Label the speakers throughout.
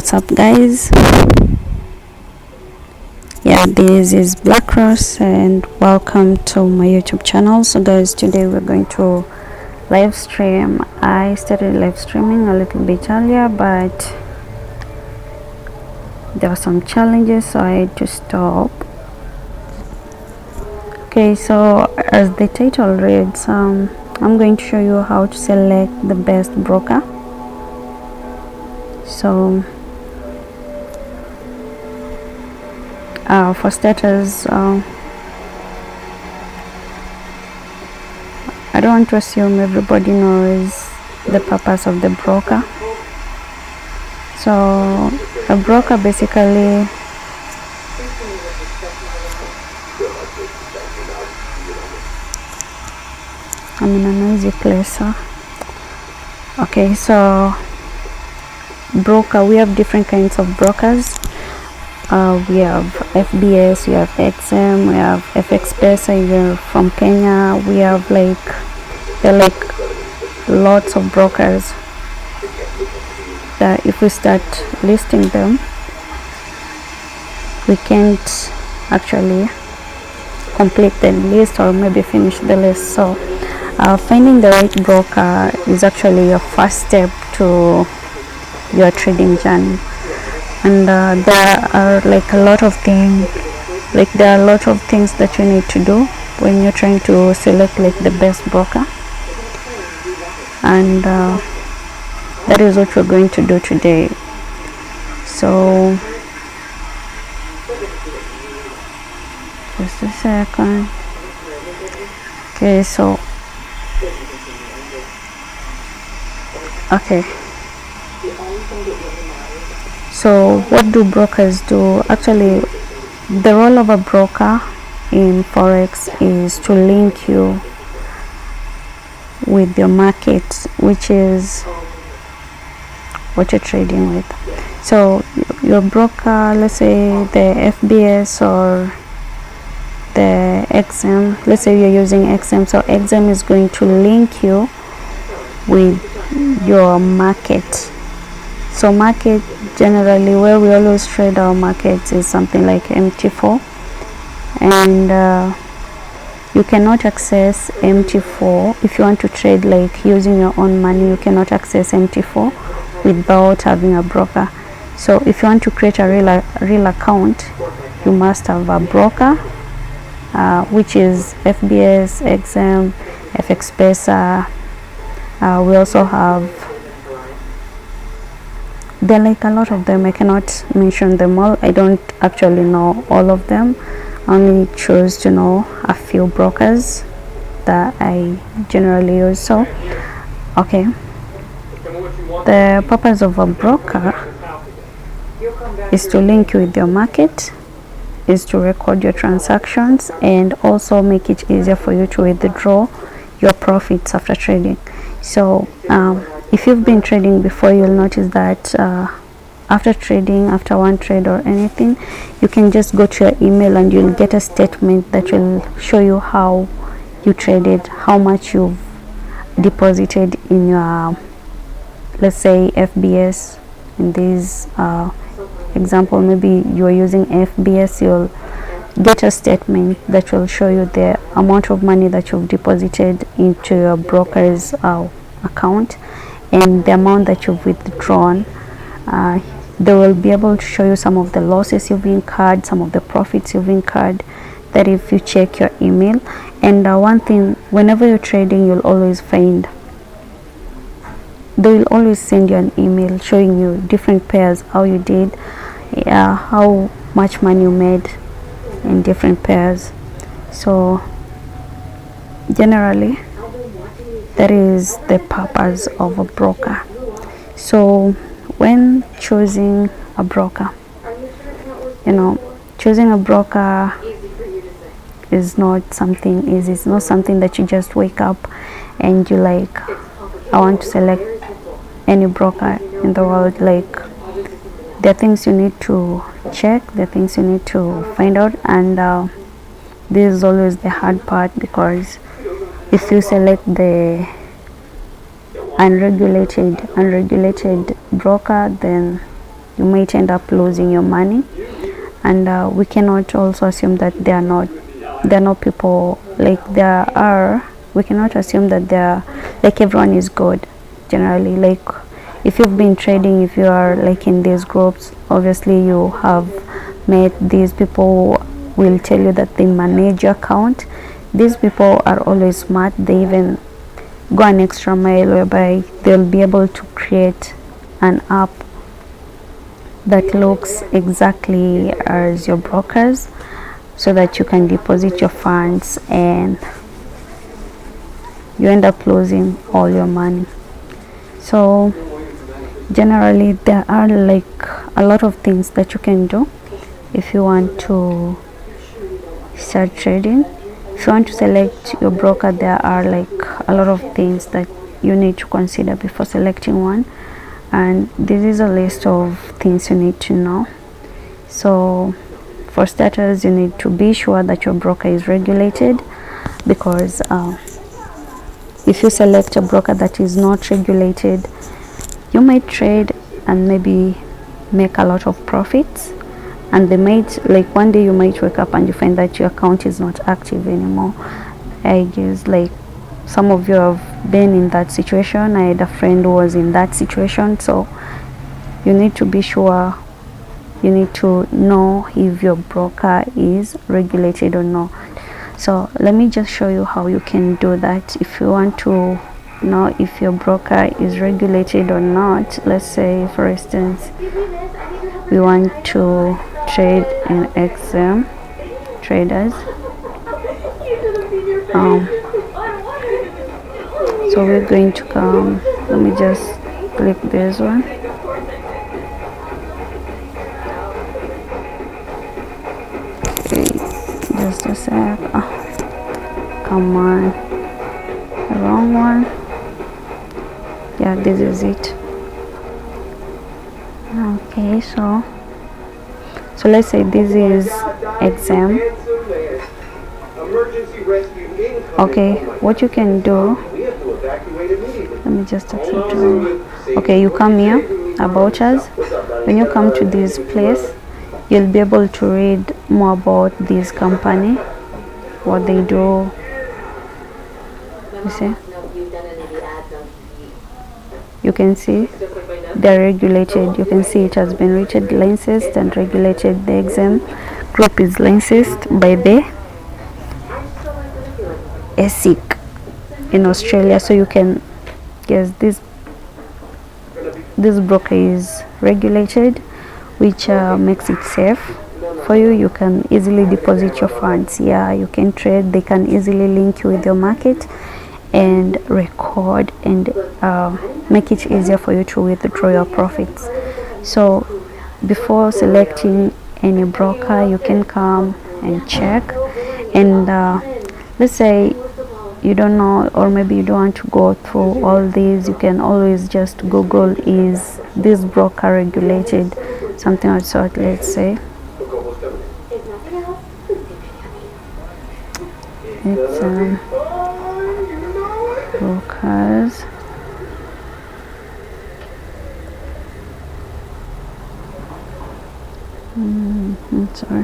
Speaker 1: What's up, guys? Yeah, this is Black Rose and welcome to my YouTube channel. So guys, today we're going to live stream. I started live streaming a little bit earlier, but there were some challenges, so I had to stop. Okay, so as the title reads, I'm going to show you how to select the best broker. So for starters, I don't want to assume everybody knows the purpose of the broker. So a broker basically I'm in a noisy place, so okay, so broker, we have different kinds of brokers. We have FBS, we have XM, we have FX Pesa from Kenya. We have there are lots of brokers that if we start listing them, we can't actually complete the list or maybe finish the list. So finding the right broker is actually your first step to your trading journey. And there are a lot of things, there are a lot of things that you need to do when you're trying to select the best broker, and that is what we're going to do today. So just a second. Okay, so so what do brokers do? Actually, the role of a broker in Forex is to link you with your market, which is what you're trading with. So your broker, let's say the FBS or the XM, let's say you're using XM, so XM is going to link you with your market. So market, generally where we always trade our markets, is something like MT4, and you cannot access MT4 if you want to trade using your own money. You cannot access MT4 without having a broker. So if you want to create a real account, you must have a broker, which is FBS, XM, FX Pesa. We also have, there are a lot of them. I cannot mention them all. I don't actually know all of them. I only choose to know a few brokers that I generally use. So okay, the purpose of a broker is to link you with your market, is to record your transactions, and also make it easier for you to withdraw your profits after trading. So if you've been trading before, you'll notice that after trading, after one trade or anything, you can just go to your email and you'll get a statement that will show you how you traded, how much you've deposited in your, let's say, FBS. In this example, maybe you're using FBS, you'll get a statement that will show you the amount of money that you've deposited into your broker's account and the amount that you've withdrawn. They will be able to show you some of the losses you've incurred, some of the profits you've incurred, that if you check your email. And one thing, whenever you're trading, you'll always find they will always send you an email showing you different pairs, how you did, how much money you made in different pairs. So generally that is the purpose of a broker. So when choosing a broker, choosing a broker is not something easy. It's not something that you just wake up and you I want to select any broker in the world. There are things you need to check, there are things you need to find out, and this is always the hard part, because if you select the unregulated broker, then you might end up losing your money. And we cannot also assume that they are not people like there are. We cannot assume that they are like everyone is good generally. Like if you've been trading, if you are like in these groups, obviously you have met these people who will tell you that they manage your account. These people are always smart. They even go an extra mile whereby they'll be able to create an app that looks exactly as your brokers, so that you can deposit your funds and you end up losing all your money. So generally there are like a lot of things that you can do if you want to start trading. If you want to select your broker, there are like a lot of things that you need to consider before selecting one, and this is a list of things you need to know. So for starters, you need to be sure that your broker is regulated, because if you select a broker that is not regulated, you might trade and maybe make a lot of profits, and they might, like one day you might wake up and you find that your account is not active anymore. I guess like some of you have been in that situation. I had a friend who was in that situation. So you need to be sure, you need to know if your broker is regulated or not. So let me just show you how you can do that. If you want to know if your broker is regulated or not, let's say for instance we want to trade in XM traders. So we're going to come, let me just click this one. Okay, just a sec. Come on, the wrong one. Yeah, this is it. Okay, so let's say this is exam. Okay, what you can do, let me just accept. Okay, you come here, about us. When you come to this place, you'll be able to read more about this company, what they do. You see, you can see they're regulated. You can see it has been rated, licensed and regulated. The exam group is licensed by the ESIC in Australia. So you can guess this broker is regulated, which makes it safe for you. You can easily deposit your funds. Yeah, you can trade. They can easily link you with your market and record and make it easier for you to withdraw your profits. So before selecting any broker, you can come and check. And let's say you don't know, or maybe you don't want to go through all these, you can always just Google, is this broker regulated, something of sort. Let's say it's brokers. Sorry,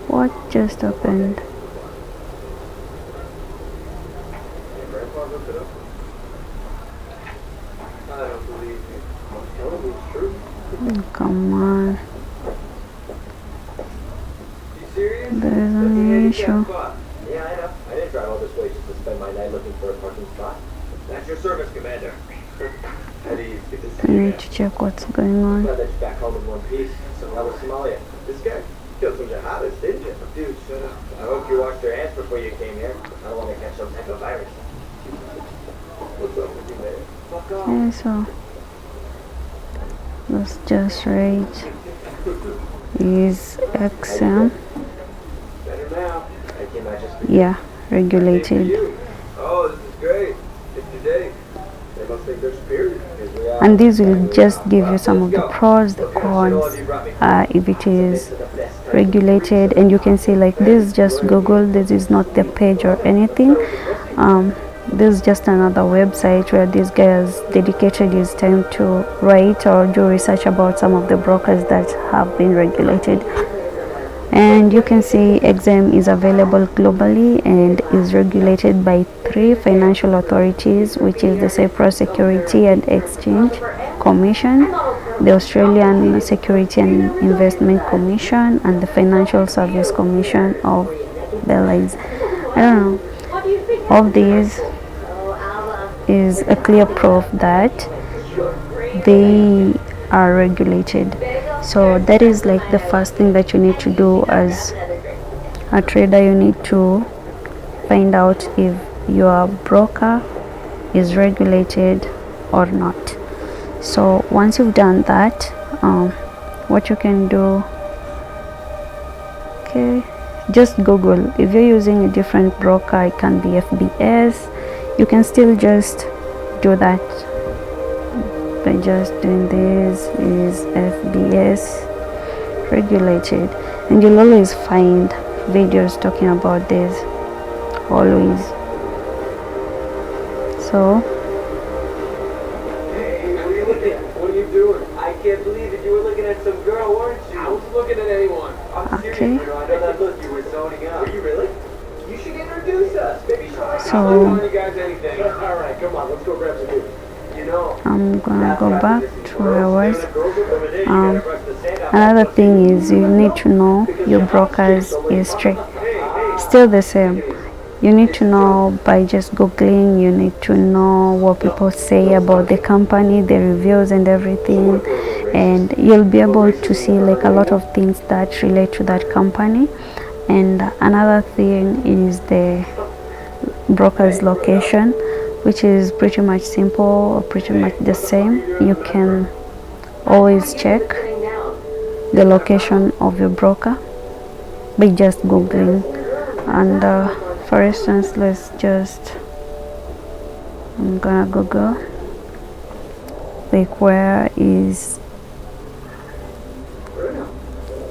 Speaker 1: what just happened? Come on, there's an issue.
Speaker 2: Yeah, I know. I didn't drive all this way just to spend my night looking for a parking spot. That's your service, Commander. Eddie, good to see
Speaker 1: I
Speaker 2: you.
Speaker 1: need to check what's going on.
Speaker 2: Glad that you're back home in one piece. So how was Somalia? This guy killed some jihadists, didn't you? Dude, shut up. I hope you washed your hands before you came here. I don't want to catch some type of virus. What's up with you, man? Fuck off.
Speaker 1: Okay, so let's just rate is XM.
Speaker 2: Better now. I came out just for
Speaker 1: Yeah, regulated.
Speaker 2: you. Oh, this is great. It's today. They must think they're superior.
Speaker 1: And this will just give you some of the pros, the cons, if it is regulated. And you can see like this, just Google, this is not the page or anything. this is just another website where this guy has dedicated his time to write or do research about some of the brokers that have been regulated. And you can see Exam is available globally and is regulated by 3 financial authorities, which is the Cyprus Security and Exchange Commission, the Australian Security and Investment Commission, and the Financial Service Commission of Belize. I don't know. All these is a clear proof that they are regulated. So that is like the first thing that you need to do as a trader. You need to find out if your broker is regulated or not. So once you've done that, what you can do, okay, just Google. If you're using a different broker, it can be FBS, you can still just do that by just doing this is FBS regulated, and you'll always find videos talking about this, always. So
Speaker 2: Hey, what are you doing? I can't believe it. You were looking at some girl, weren't you? I wasn't looking at anyone. I'm serious,
Speaker 1: okay,
Speaker 2: I know that look. You were zoning out. Were you really? You should introduce us. Maybe show us.
Speaker 1: So-
Speaker 2: I'm not telling you guys anything. All right, come on. Let's go grab some food. You know.
Speaker 1: I'm gonna go back to where I was. Another thing is you need to know your broker's history. Still the same. You need to know by just googling. You need to know what people say about the company, the reviews and everything, and you'll be able to see like a lot of things that relate to that company. And another thing is the broker's location, which is pretty much simple or pretty much the same. You can always check the location of your broker by just googling. And for instance, let's just, I'm gonna Google like where is,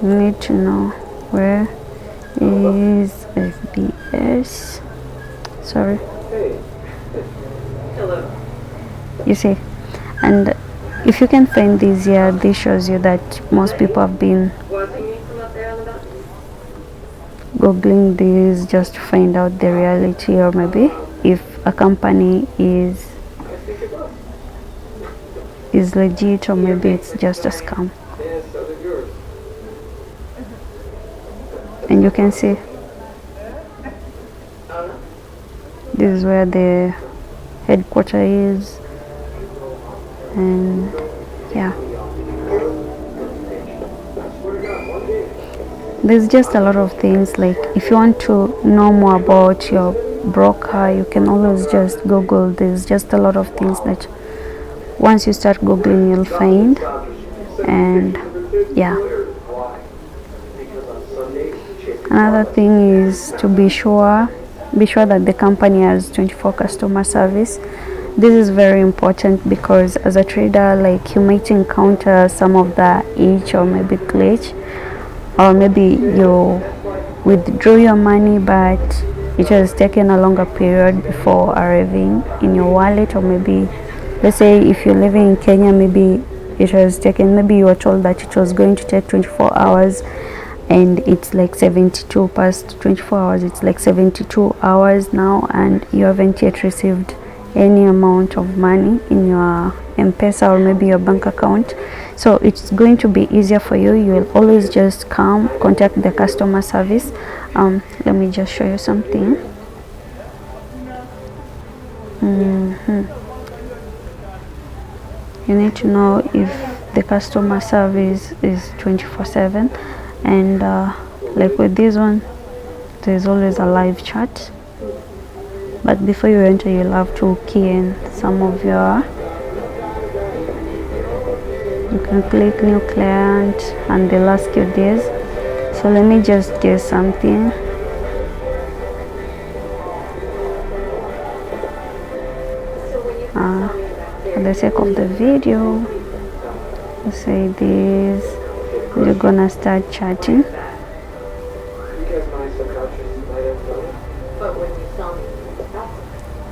Speaker 1: you need to know where is FBS, sorry, you see. And if you can find this here, this shows you that most people have been googling this just to find out the reality, or maybe if a company is legit, or maybe it's just a scam. And you can see this is where the headquarters is, and yeah, there's just a lot of things. Like if you want to know more about your broker, you can always just Google. There's just a lot of things that once you start googling you'll find. And yeah, another thing is to be sure that the company has 24 customer service. This is very important because as a trader, like, you might encounter some of the itch or maybe glitch, or maybe you withdrew your money but it has taken a longer period before arriving in your wallet. Or maybe, let's say if you're living in Kenya, maybe it has taken, maybe you were told that it was going to take 24 hours and it's like 72 past 24 hours, it's like 72 hours now, and you haven't yet received any amount of money in your M-Pesa or maybe your bank account. So it's going to be easier for you. You will always just contact the customer service. Let me just show you something. You need to know if the customer service is 24/7, and like with this one, there's always a live chat. But before you enter, you'll have to key in some of your, you can click new client and they'll ask you this. So let me just guess something. For the sake of the video, let's say this, you're gonna start chatting.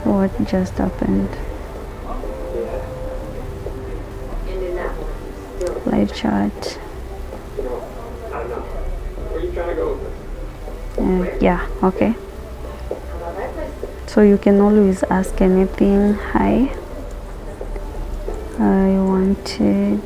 Speaker 1: So what just happened.
Speaker 2: Yeah.
Speaker 1: Live chat.
Speaker 2: You know, I don't know. Where are you trying to go with this?
Speaker 1: Yeah, okay. So you can always ask anything. Hi, I wanted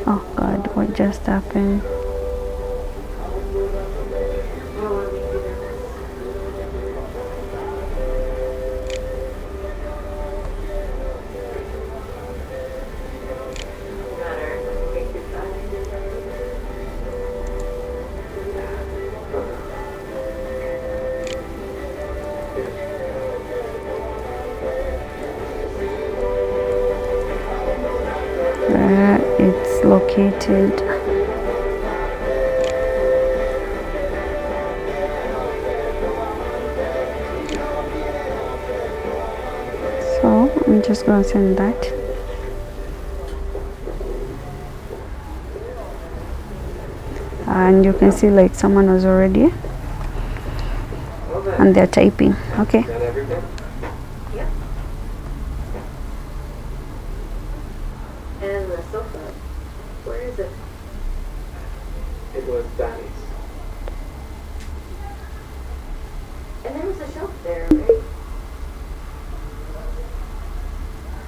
Speaker 1: oh god, what just happened? Where it's located. So I'm just gonna send that. And you can see like someone was already and they're typing. Okay.
Speaker 2: Got everything?
Speaker 3: Yep. And the sofa, where is it?
Speaker 2: It was Danny's.
Speaker 3: And there was a shelf there, right?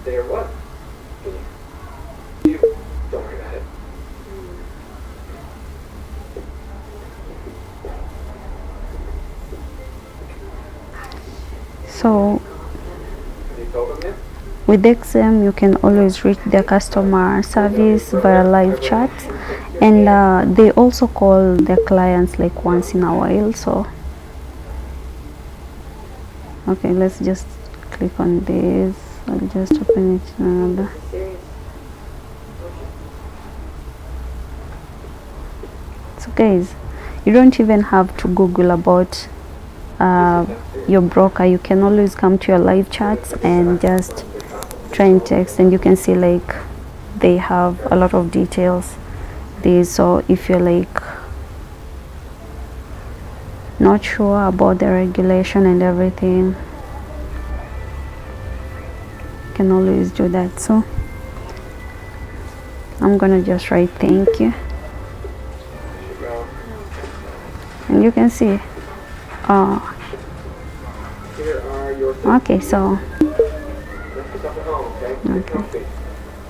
Speaker 2: There what?
Speaker 3: Yeah.
Speaker 2: You don't worry about it.
Speaker 1: So
Speaker 2: Have you told them yet?
Speaker 1: with XM, you can always reach their customer service via live chat, and they also call their clients like once in a while. So okay, let's just click on this. I'll just open it in another.
Speaker 3: Serious.
Speaker 1: So guys, you don't even have to Google about your broker. You can always come to your live chats and just try and text, and you can see like they have a lot of details there. So if you're like not sure about the regulation and everything, you can always do that. So I'm gonna just write thank you,
Speaker 2: Well,
Speaker 1: and you can see
Speaker 2: here are your things.
Speaker 1: okay, so
Speaker 2: Left yourself at home, okay? Get comfy.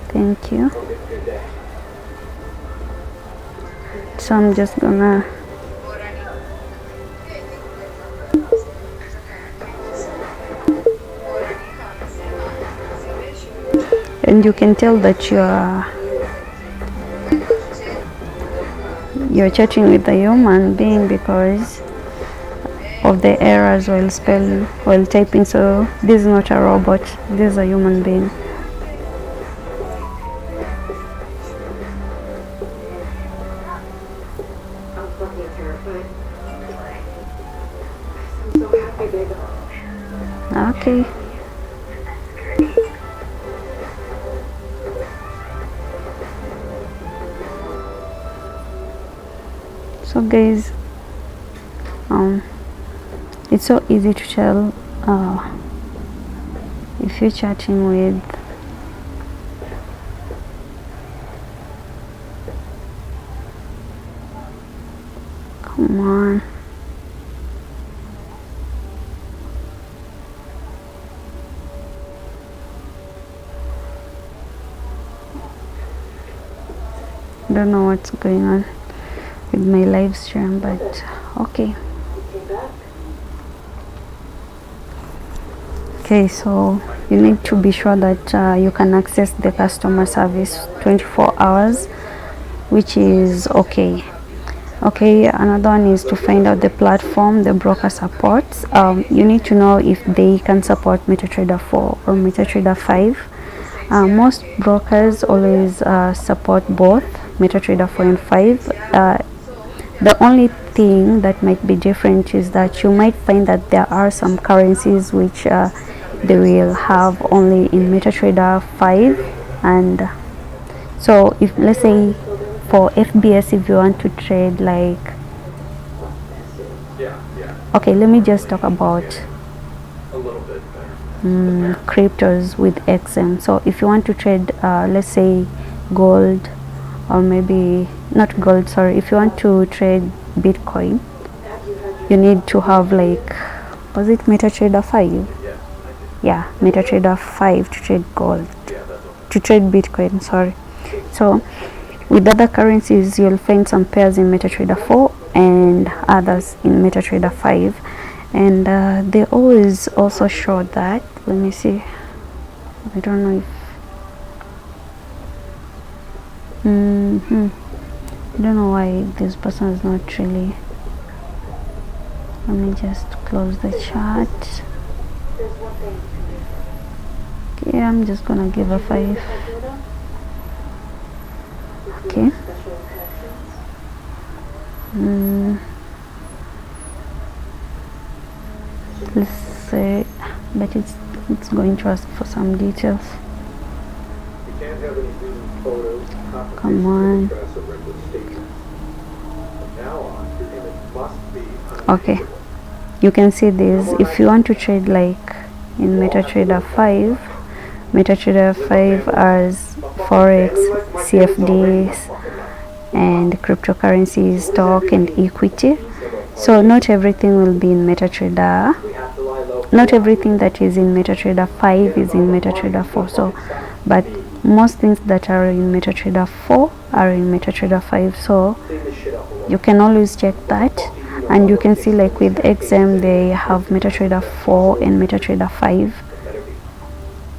Speaker 1: thank you.
Speaker 2: Hope it's a good day.
Speaker 1: So I'm just gonna and you can tell that you're chatting with a human being because of the errors while spelling, while typing. So this is not a robot, this is a human being.
Speaker 3: I'm fucking terrified. I'm so happy, baby.
Speaker 1: Okay. So guys, it's so easy to tell if you're chatting with come on. Don't know what's going on with my live stream, but okay. Okay, so you need to be sure that you can access the customer service 24 hours, which is okay. Okay, another one is to find out the platform the broker supports. You need to know if they can support MetaTrader 4 or MetaTrader 5. Most brokers always support both MetaTrader 4 and 5. The only thing that might be different is that you might find that there are some currencies which they will have only in MetaTrader 5. And so if, let's say, for FBS, if you want to trade like, okay, let me just talk about cryptos with XM. So if you want to trade let's say gold, or maybe not gold, sorry, if you want to trade Bitcoin, you need to have like, was it MetaTrader 5? Yeah, MetaTrader 5 to trade gold, to trade Bitcoin, sorry. So with other currencies, you'll find some pairs in MetaTrader 4 and others in MetaTrader 5. And they always also show that, let me see, I don't know if I don't know why this person is not really, let me just close the chat. Okay, I'm just gonna give a 5. Okay. Let's say, but it's going to ask for some details. Come on. Okay, you can see this. If you want to trade like in MetaTrader 5, MetaTrader 5 as Forex, CFDs, and cryptocurrencies, stock, and equity. So not everything will be in MetaTrader. Not everything that is in MetaTrader 5 is in MetaTrader 4. So, but most things that are in MetaTrader 4 are in MetaTrader 5. So you can always check that, and you can see like with XM they have MetaTrader 4 and MetaTrader 5.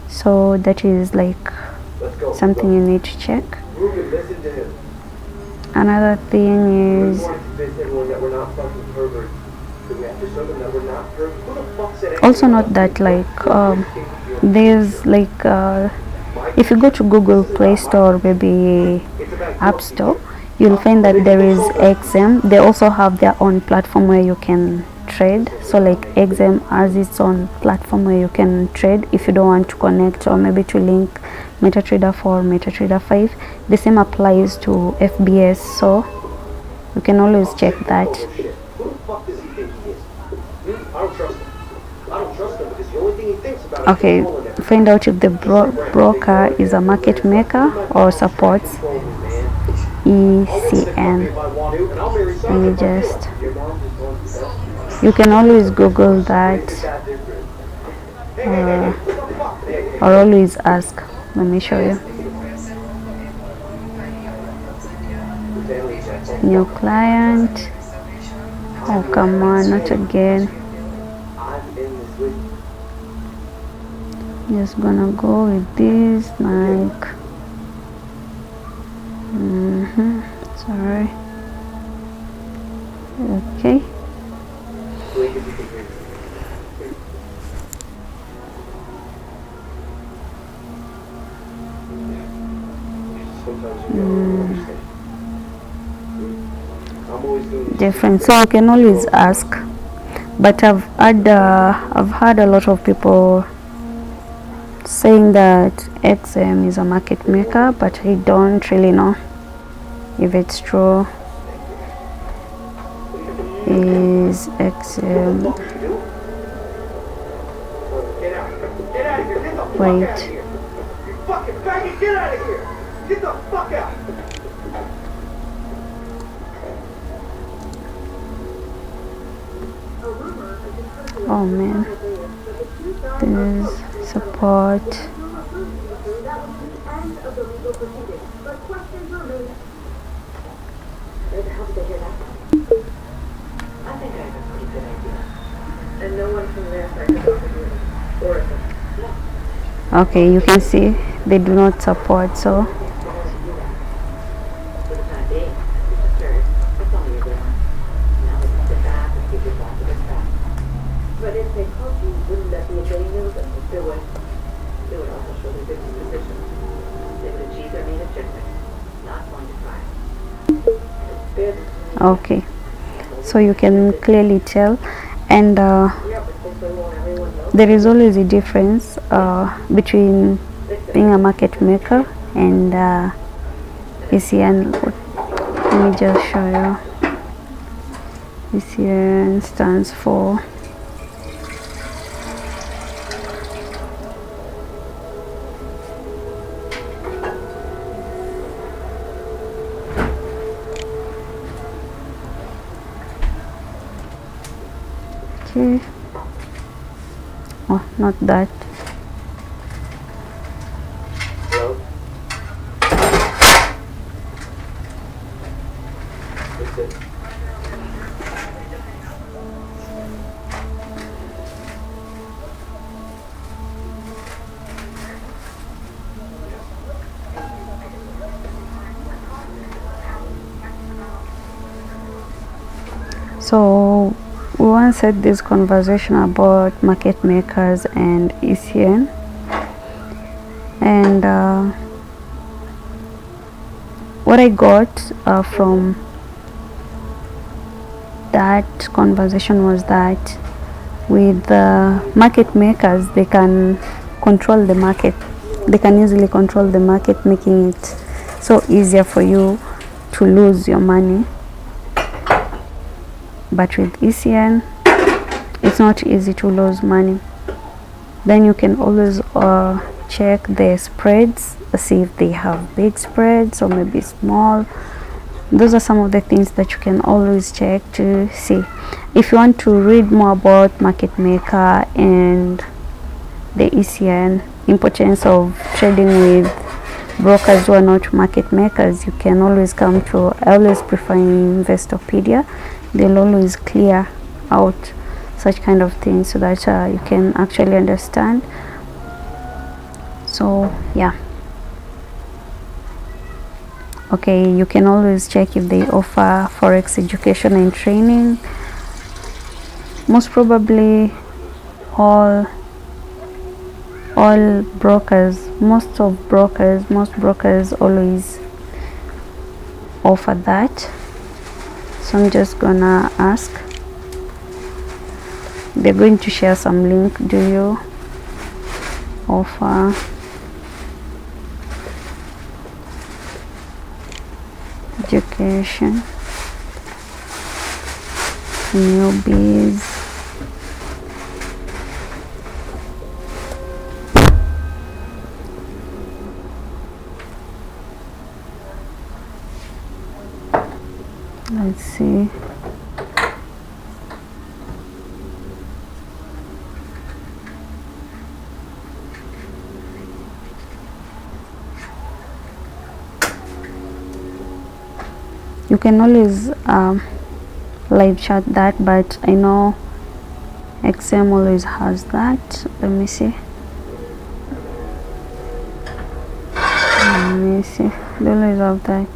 Speaker 1: So that is like something you need to check. Another thing is also note that like there's like if you go to Google Play Store or maybe App Store, you'll find that there is XM. They also have their own platform where you can trade. So like XM has its own platform where you can trade if you don't want to connect or maybe to link MetaTrader 4, MetaTrader 5. The same applies to FBS, so you can always check that. Okay, find out if the broker is a market maker or supports ECN. Let me just, you can always Google that or always ask. Let me show you. New client. Oh come on, not again. Just gonna go with this, like sorry. Okay. Different, so you can always ask. But I've had a lot of people saying that XM is a market maker, but I don't really know if it's true. Is XM, wait, oh man, this support. Okay, you can see they do not support, so
Speaker 3: but if they called you, wouldn't that be a getting news? They would also show their business position. They would achieve their main objective, not going to try.
Speaker 1: okay. so you can clearly tell. And
Speaker 3: Yeah, but this way won't everyone know?
Speaker 1: there is always a difference between being a market maker and ECN. Let me just show you. ECN stands for okay. Oh, not that.
Speaker 2: Hello? Listen.
Speaker 1: So we once had this conversation about market makers and ECN, and what I got from that conversation was that with the market makers, they can control the market. They can easily control the market, making it so easier for you to lose your money. But with ECN, it's not easy to lose money. Then you can always check their spreads, see if they have big spreads or maybe small. Those are some of the things that you can always check to see. If you want to read more about market maker and the ECN, importance of trading with brokers who are not market makers, you can always come to, I always prefer Investopedia. They'll always clear out such kind of things so that you can actually understand. So yeah, okay, you can always check if they offer forex education and training. Most probably all brokers, most brokers always offer that. So I'm just gonna ask. They're going to share some link. Do you offer education newbies? Let's see. You can always live chat that, but I know XM always has that. Let me see. They always have that.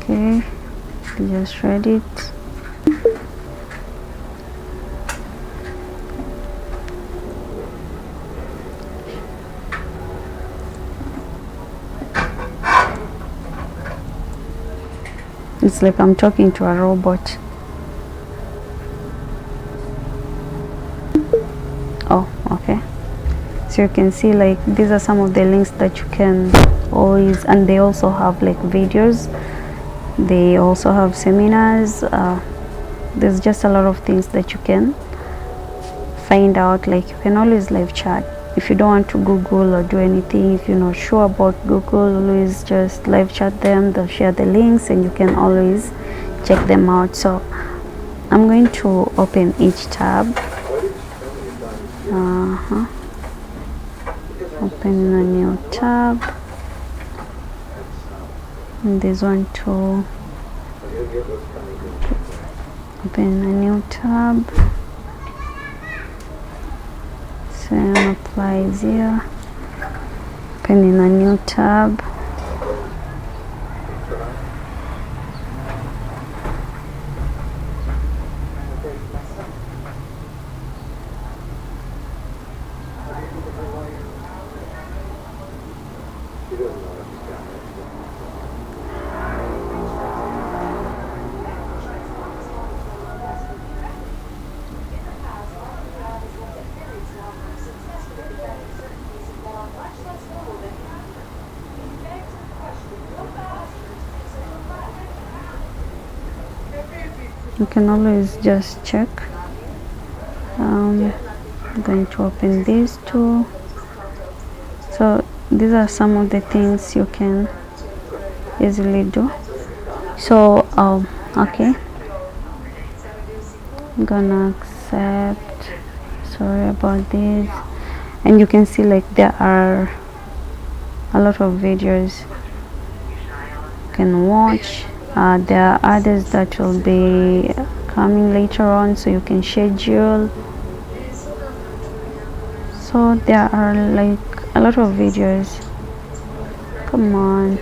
Speaker 1: Okay, just read it. It's like I'm talking to a robot. Oh, okay. So you can see, like, these are some of the links that you can always, and they also have like videos. They also have seminars. There's just a lot of things that you can find out. Like, you can always live chat. If you don't want to Google or do anything, if you're not sure about Google, always just live chat them. They'll share the links and you can always check them out. So I'm going to open each tab. Open a new tab. And this one too. Open a new tab. Same applies here. Opening a new tab. You can always just check. I'm going to open these two. So these are some of the things you can easily do. So okay, I'm gonna accept. Sorry about this. And you can see like there are a lot of videos you can watch. There are others that will be coming later on, so you can schedule. So there are like a lot of videos. Come on.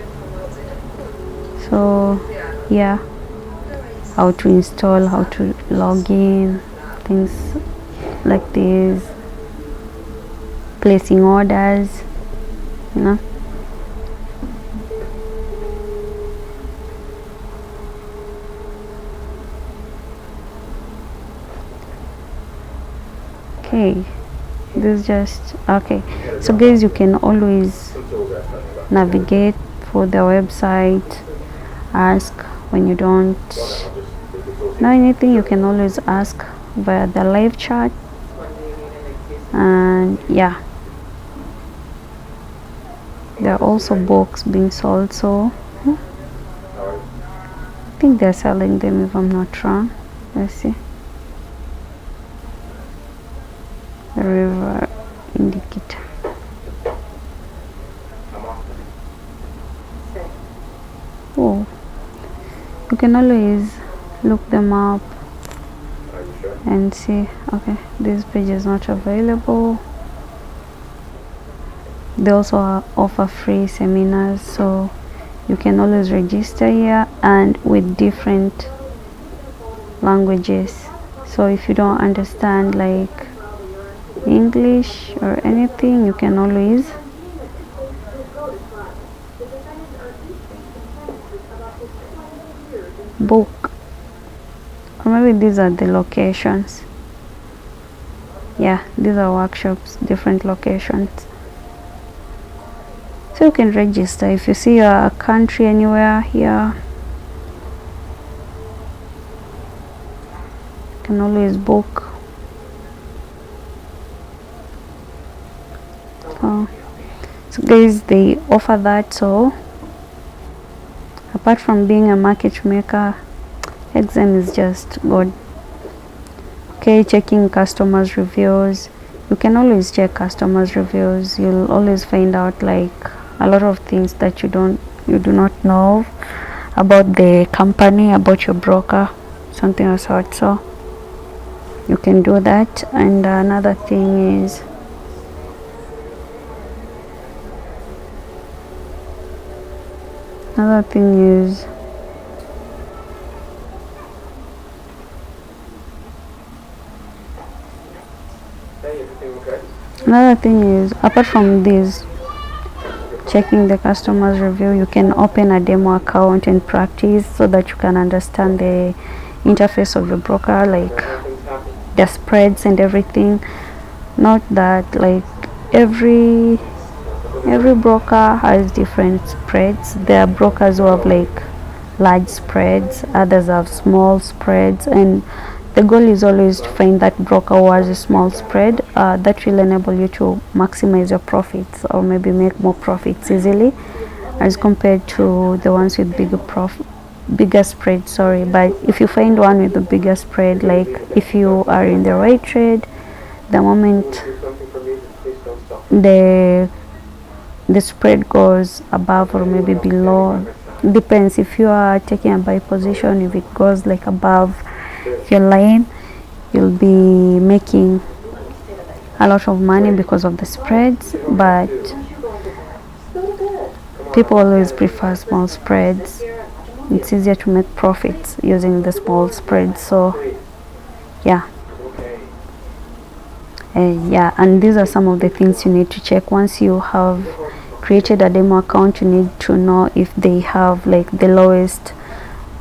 Speaker 1: So yeah, how to install, how to log in, things like this, placing orders, you know. Okay, this just okay. So guys, you can always navigate for the website, ask when you don't know anything. You can always ask via the live chat. And yeah, there are also books being sold, so I think they're selling them if I'm not wrong. Let's see. The river indicator. Oh, you can always look them up and see. Okay, this page is not available. They also offer free seminars, so you can always register here, and with different languages. So if you don't understand like English or anything, you can always book. Or maybe these are the locations. Yeah, these are workshops, different locations. So you can register if you see a country anywhere here. You can always book. So guys, they offer that. So apart from being a market maker, Ecn is just good. Okay, checking customers' reviews. You can always check customers' reviews. You'll always find out like a lot of things that you do not know about the company, about your broker, something of sort. So you can do that. And another thing is Another thing is, apart from this, checking the customer's review, you can open a demo account and practice so that you can understand the interface of your broker, like the spreads and everything. Not that like every broker has different spreads. There are brokers who have like large spreads, others have small spreads, and the goal is always to find that broker who has a small spread that will enable you to maximize your profits, or maybe make more profits easily as compared to the ones with bigger spread. Sorry, but if you find one with a bigger spread, like if you are in the right trade, the moment the spread goes above or maybe below, depends. If you are taking a buy position, if it goes like above your line, you'll be making a lot of money because of the spreads. But people always prefer small spreads. It's easier to make profits using the small spreads. So yeah, and these are some of the things you need to check. Once you have created a demo account, you need to know if they have like the lowest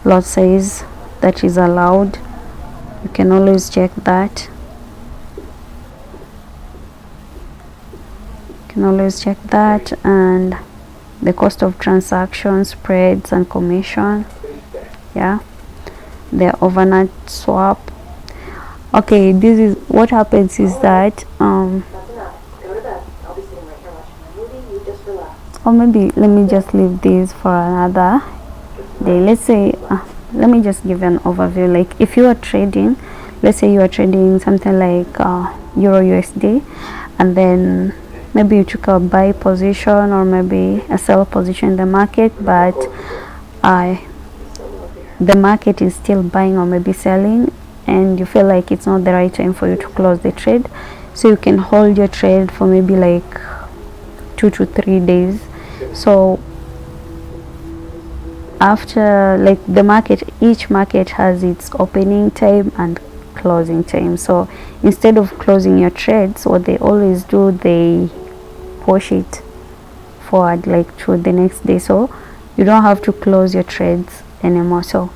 Speaker 1: lot size that is allowed. You can always check that. And the cost of transaction, spreads and commission. Yeah, the overnight swap. Okay, this is what happens is that
Speaker 3: That's enough. Go to bed. I'll be sitting right here watching my movie. You just relax.
Speaker 1: or maybe let me just leave this for another day. Let's say let me just give you an overview. Like if you are trading, let's say you are trading something like euro USD, and then maybe you took a buy position or maybe a sell position in the market, but the market is still buying or maybe selling, and you feel like it's not the right time for you to close the trade, so you can hold your trade for maybe like 2 to 3 days. So after, like, the market, each market has its opening time and closing time. So instead of closing your trades, what they always do, they push it forward like to the next day, so you don't have to close your trades anymore. So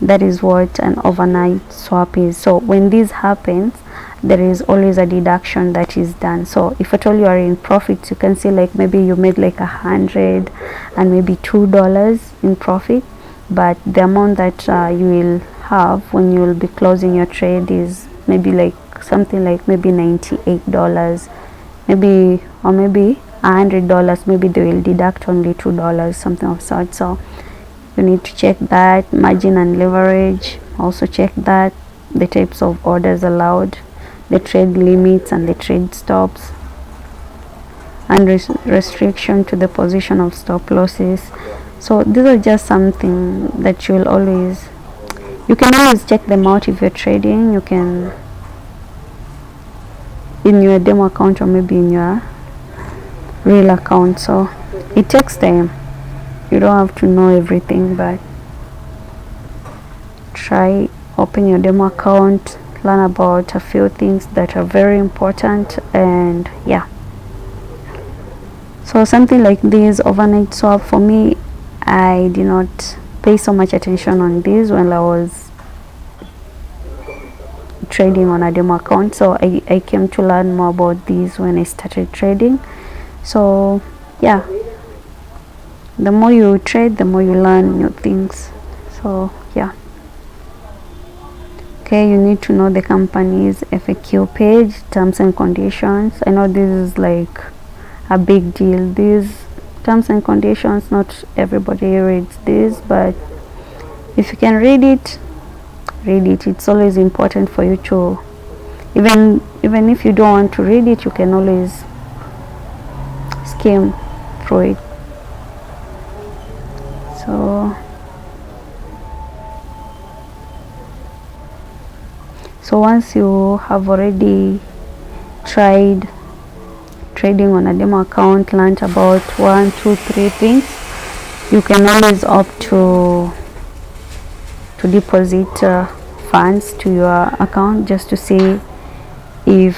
Speaker 1: that is what an overnight swap is. So when this happens, there is always a deduction that is done. So if at all you are in profits, you can see like maybe you made like $100 and maybe $2 in profit, but the amount that you will have when you will be closing your trade is maybe like something like maybe $98, maybe, or maybe $100. Maybe they will deduct only $2, something of sort. So you need to check that. Margin and leverage, also check that. The types of orders allowed, the trade limits and the trade stops, and restriction to the position of stop losses. So these are just something that you can always check them out if you're trading. You can, in your demo account or maybe in your real account. So it takes time. You don't have to know everything, but try, open your demo account, learn about a few things that are very important, and yeah. So something like this overnight swap, for me, I did not pay so much attention on this when I was trading on a demo account. So I came to learn more about this when I started trading. So yeah, the more you trade, the more you learn new things. So yeah. Okay, you need to know the company's FAQ page, terms and conditions. I know this is like a big deal. These terms and conditions, not everybody reads this, but if you can read it, it's always important for you to, even if you don't want to read it, you can always skim through it. So once you have already tried trading on a demo account, learned about 1, 2, 3 things, you can always opt to deposit funds to your account, just to see if,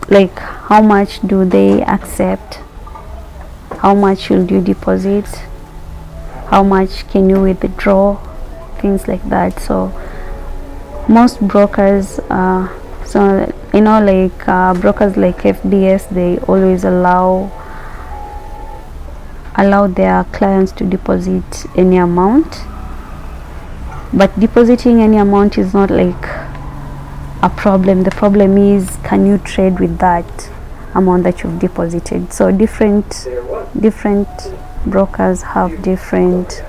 Speaker 1: like, how much do they accept, how much should you deposit, how much can you withdraw, things like that. So most brokers, so you know, like brokers like FDS, they always allow their clients to deposit any amount, but depositing any amount is not like a problem. The problem is, can you trade with that amount that you've deposited? So different brokers have different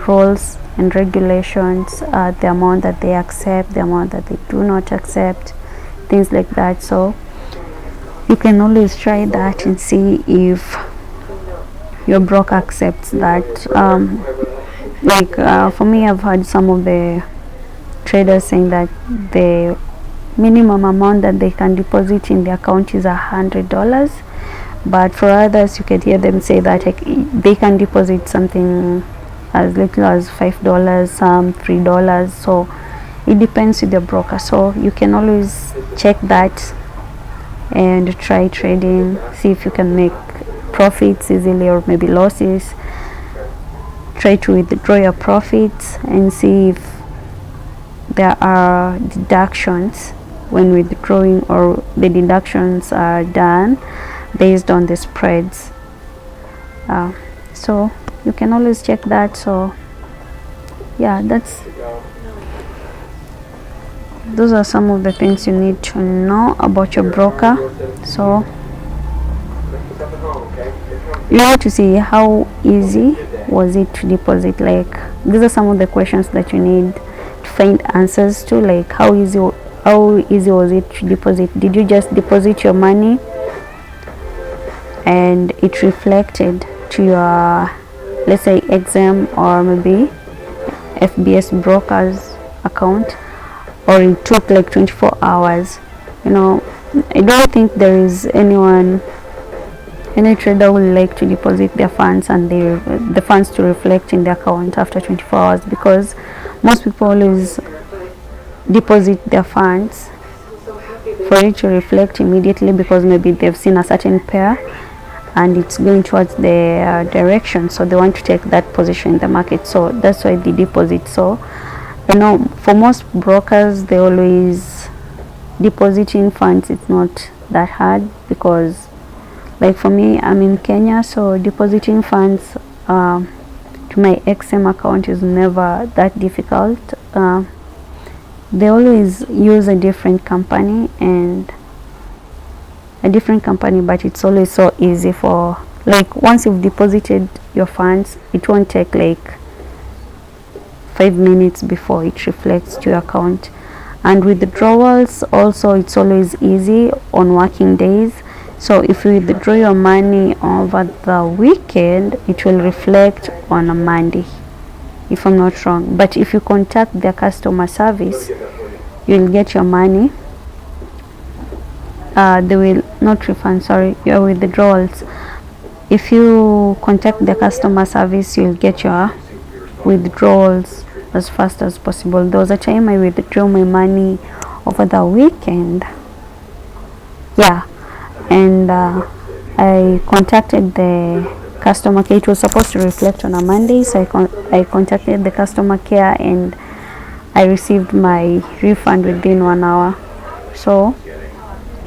Speaker 1: rules and regulations, the amount that they accept, the amount that they do not accept, things like that. So you can always try that and see if your broker accepts that. For me, I've heard some of the traders saying that the minimum amount that they can deposit in the account is $100, but for others, you can hear them say that they can deposit something as little as $5, some $3. So it depends with your broker. So you can always check that and try trading, see if you can make profits easily or maybe losses. Try to withdraw your profits and see if there are deductions when withdrawing, or the deductions are done based on the spreads. So you can always check that. So yeah, that's those are some of the things you need to know about your broker. So you need to see how easy was it to deposit. Like, these are some of the questions that you need to find answers to, like how easy was it to deposit. Did you just deposit your money and it reflected to your, let's say, exam or maybe FBS broker's account, or it took like 24 hours? You know, I don't think there is any trader would like to deposit their funds and the funds to reflect in the account after 24 hours, because most people always deposit their funds for it to reflect immediately, because maybe they've seen a certain pair and it's going towards their direction, so they want to take that position in the market, so that's why they deposit. So for most brokers, they always depositing funds. It's not that hard, because like for me, I'm in Kenya, so depositing funds to my XM account is never that difficult. They always use a different company, but it's always so easy for, like, once you've deposited your funds, it won't take like 5 minutes before it reflects to your account. And with withdrawals also, it's always easy on working days. So if you withdraw your money over the weekend, it will reflect on a Monday, if I'm not wrong. But if you contact their customer service, you'll get your money. They will not refund, sorry, your withdrawals. If you contact the customer service, you'll get your withdrawals as fast as possible. There was a time I withdrew my money over the weekend. Yeah. And I contacted the customer care. It was supposed to reflect on a Monday, so I contacted the customer care and I received my refund within 1 hour. So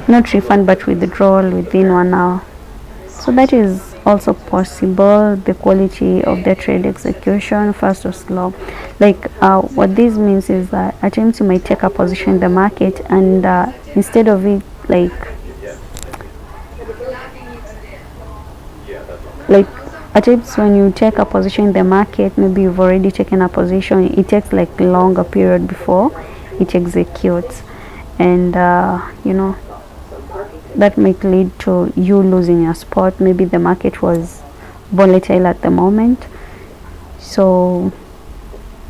Speaker 1: not refund, but withdrawal within 1 hour. So that is also possible. The quality of the trade execution, fast or slow. Like what this means is that at times you might take a position in the market, and instead of it like at times when you take a position in the market, maybe you've already taken a position, it takes like a longer period before it executes, and that might lead to you losing your spot. Maybe the market was volatile at the moment, so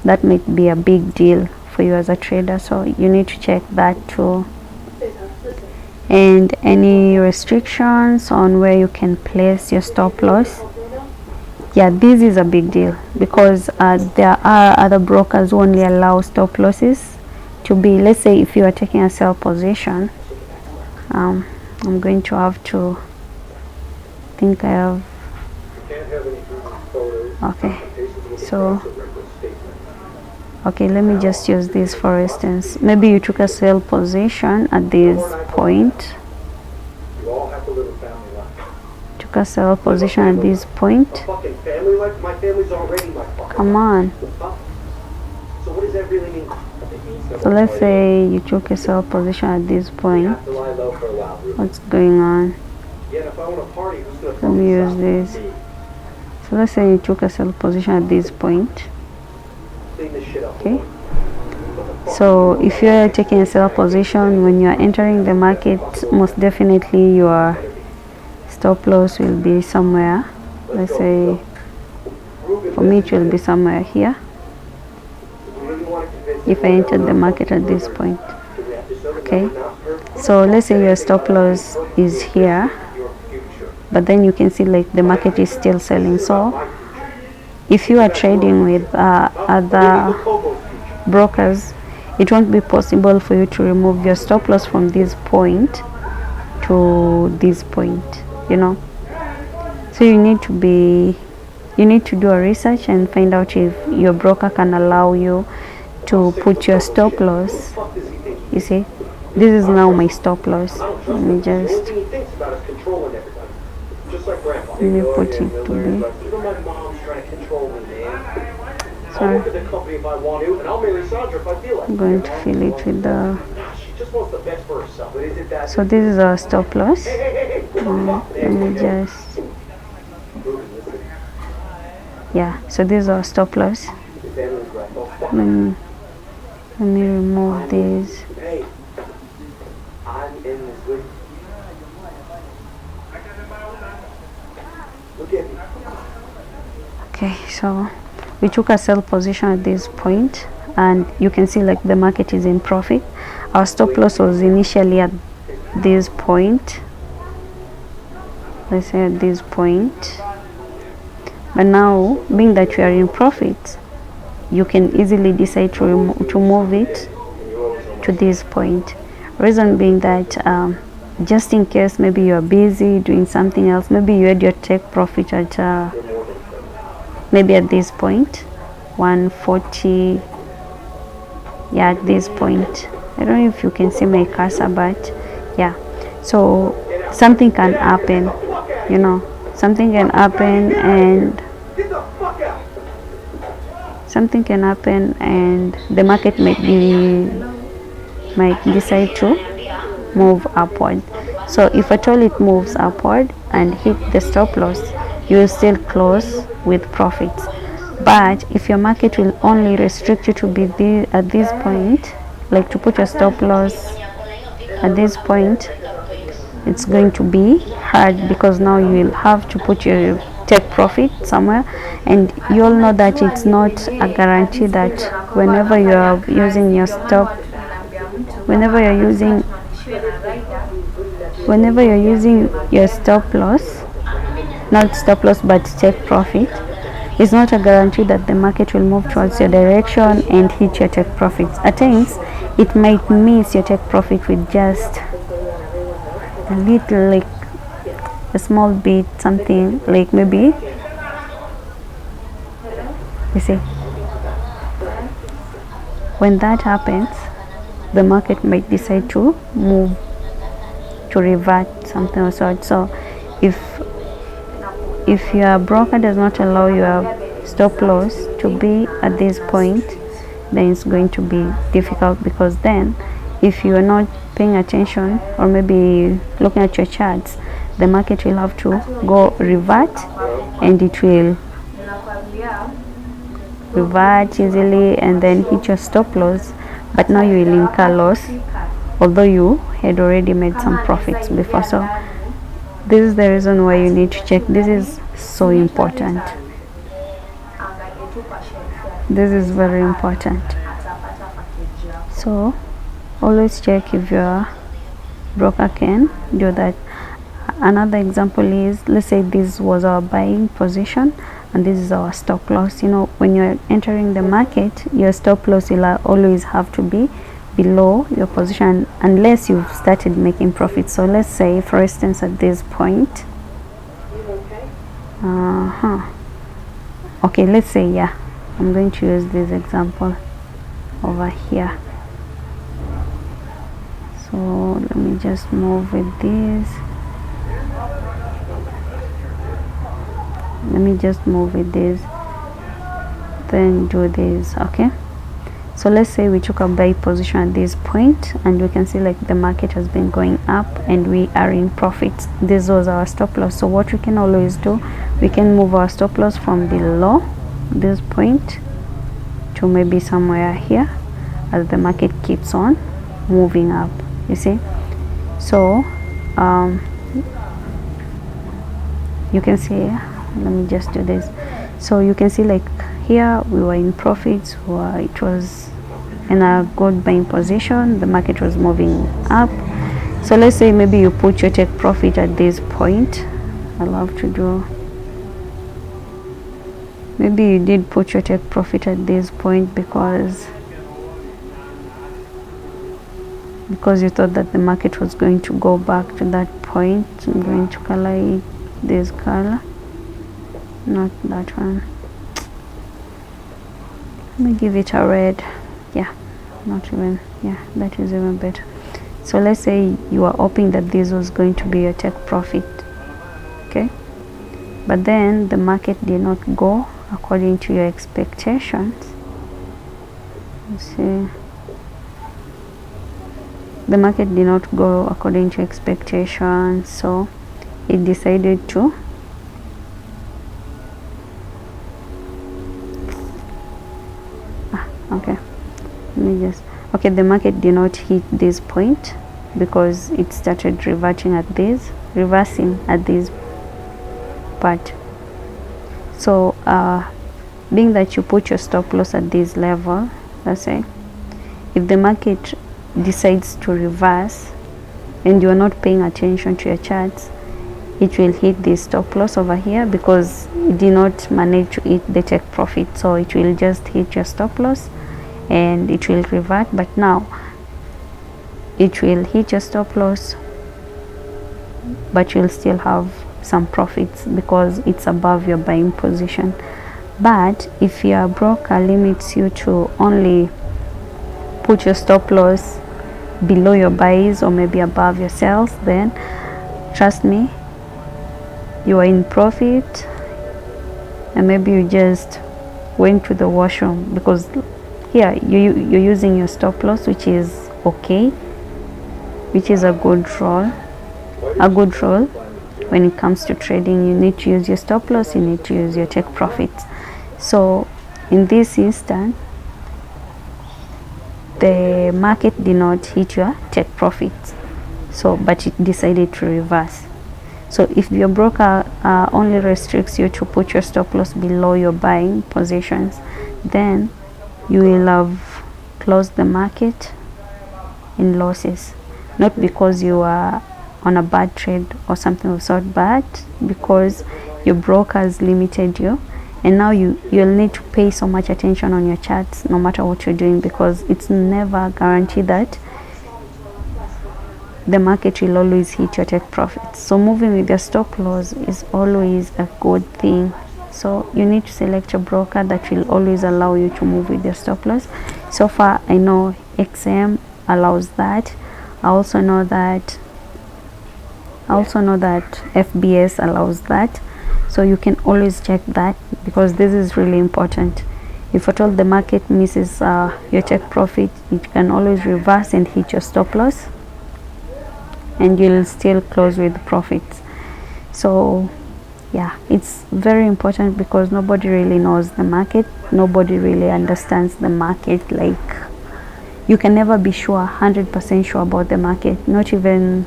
Speaker 1: that might be a big deal for you as a trader, so you need to check that too. And any restrictions on where you can place your stop loss. Yeah, this is a big deal, because there are other brokers who only allow stop losses to be, let's say if you are taking a sell position, I'm going to have to think I have, okay, so okay, let me just use this for instance. Maybe you took a sell position at this point, took a sell position at this point. Come on. So let's say you took a sell position at this point. What's going on? Let me use this. So let's say you took a sell position at this point. Okay, so if you're taking a sell position when you're entering the market, most definitely your stop loss will be somewhere, let's say for me it will be somewhere here if I entered the market at this point. Okay, so let's say your stop loss is here, but then you can see like the market is still selling. So if you are trading with other brokers, it won't be possible for you to remove your stop loss from this point to this point, so you need to do a research and find out if your broker can allow you to put your stop loss. You see, this is now my stop loss. Let me put it to be. So sorry.
Speaker 2: work at the company if I want to, and I'll marry Sandra if I feel like
Speaker 1: I'm going to fill it with the.
Speaker 2: She just wants the best for herself, but is it that?
Speaker 1: So this is our stop loss.
Speaker 2: Hey, what the fuck?
Speaker 1: Let me just. Yeah, so this is our stop loss. Let me remove this.
Speaker 2: Hey, I'm in this with you. Look at me.
Speaker 1: Okay, so we took a sell position at this point, and you can see like the market is in profit. Our stop loss was initially at this point. Let's say at this point. But now, being that we are in profit, you can easily decide to move it to this point. Reason being that just in case maybe you are busy doing something else, maybe you had your take profit at maybe at this point 140. Yeah, at this point, I don't know if you can see my cursor, but yeah, so something can happen, you know, something can happen, and something can happen, and the market might decide to move upward. So if at all it moves upward and hit the stop loss, you will still close with profits. But if your market will only restrict you to be at this point, like to put your stop loss at this point, it's going to be hard, because now you will have to put your take profit somewhere, and you all know that it's not a guarantee that whenever you are using your stop, whenever you're using your stop loss, not stop loss but take profit, it's not a guarantee that the market will move towards your direction and hit your take profits. At times it might miss your take profit with just a little, like a small bit, something like maybe, you see, when that happens, the market might decide to move, to revert something of sort. So if your broker does not allow your stop loss to be at this point, then it's going to be difficult, because then if you are not paying attention or maybe looking at your charts, the market will have to go revert, and it will revert easily and then hit your stop loss, but now you will incur loss, although you had already made some profits before. So this is the reason why you need to check. This is so important. This is very important. So always check if your broker can do that. Another example is, let's say this was our buying position and this is our stop loss. You know, when you're entering the market, your stop loss will always have to be below your position unless you've started making profits. So let's say, for instance, at this point, okay, let's say, yeah, I'm going to use this example over here. So let me just move with this. Let me just move with this, then do this. Okay, so let's say we took a buy position at this point and we can see like the market has been going up and we are in profits. This was our stop loss. So what we can always do, we can move our stop loss from below this point to maybe somewhere here as the market keeps on moving up, you see. So you can see, let me just do this. So you can see like here we were in profits, it was in a good buying position, the market was moving up. So let's say maybe you put your take profit at this point. I love to do, maybe you did put your take profit at this point because you thought that the market was going to go back to that point. I'm going to color it this color, not that one. Let me give it a red. Yeah, not even, yeah, that is even better. So let's say you are hoping that this was going to be your take profit, okay, but then the market did not go according to your expectations. let's see, the market did not go according to expectations, so it decided to okay, let me just, okay, the market did not hit this point because it started reversing at this part. So being that you put your stop loss at this level, let's say if the market decides to reverse and you're not paying attention to your charts, it will hit the stop loss over here because it did not manage to hit the take profit, so it will just hit your stop loss and it will revert. But now it will hit your stop loss, but you'll still have some profits because it's above your buying position. But if your broker limits you to only put your stop loss below your buys or maybe above your sells, then trust me, you are in profit, and maybe you just went to the washroom because here you're using your stop loss, which is okay, which is a good rule. When it comes to trading, you need to use your stop loss, you need to use your take profits. So in this instance, the market did not hit your take profits, so but it decided to reverse. So if your broker only restricts you to put your stop loss below your buying positions, then you will have closed the market in losses, not because you are on a bad trade or something of sort, but because your broker has limited you, and now you'll need to pay so much attention on your charts no matter what you're doing, because it's never guaranteed that the market will always hit your take profits. So moving with your stop loss is always a good thing. So you need to select a broker that will always allow you to move with your stop loss. So far I know XM allows that. I also know that FBS allows that. So you can always check that, because this is really important. If at all the market misses your take profit, it can always reverse and hit your stop loss, and you'll still close with profits. So yeah, it's very important because nobody really knows the market, nobody really understands the market. Like, you can never be sure, 100% sure about the market. Not even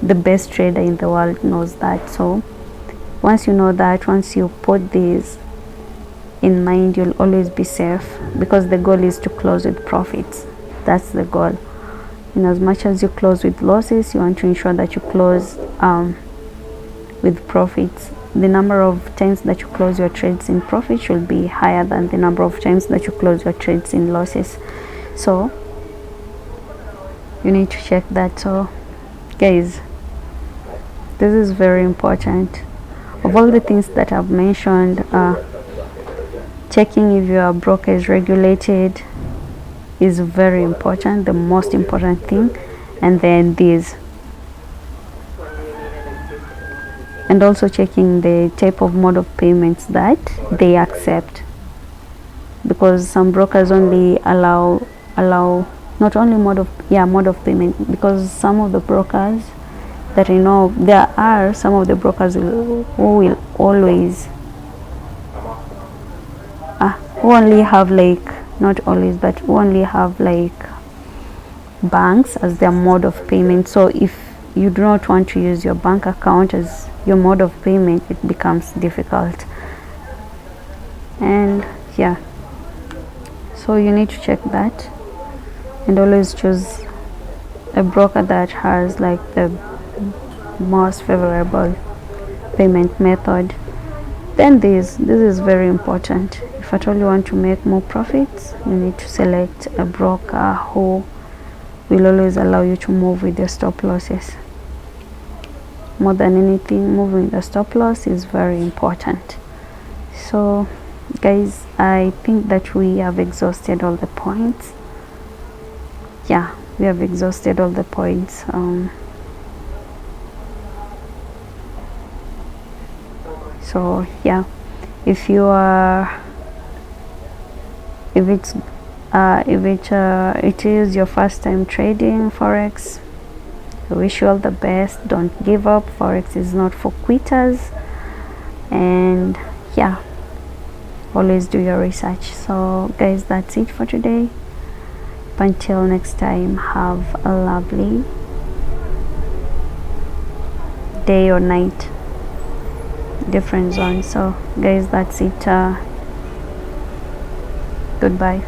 Speaker 1: the best trader in the world knows that. So once you know that, once you put this in mind, you'll always be safe, because the goal is to close with profits. That's the goal. In as much as you close with losses, you want to ensure that you close with profits. The number of times that you close your trades in profit should be higher than the number of times that you close your trades in losses. So you need to check that. So guys, this is very important. Of all the things that I've mentioned, checking if your broker is regulated is very important, the most important thing. And then this, and also checking the type of mode of payments that they accept, because some brokers only allow not only mode of payment, because some of the brokers that I know, there are some of the brokers who will always who only have, like, not always, but who only have like banks as their mode of payment. So if you do not want to use your bank account as your mode of payment, it becomes difficult. And yeah, so you need to check that, and always choose a broker that has like the most favorable payment method. Then this is very important. If at all you want to make more profits, you need to select a broker who will always allow you to move with your stop losses. More than anything, moving the stop loss is very important. So guys, I think that we have exhausted all the points. Yeah, we have exhausted all the points. So yeah, if it's If it is your first time trading forex, I wish you all the best. Don't give up. Forex is not for quitters, and yeah, always do your research. So guys, that's it for today. Until next time, have a lovely day or night, different zone. So guys, that's it. Goodbye.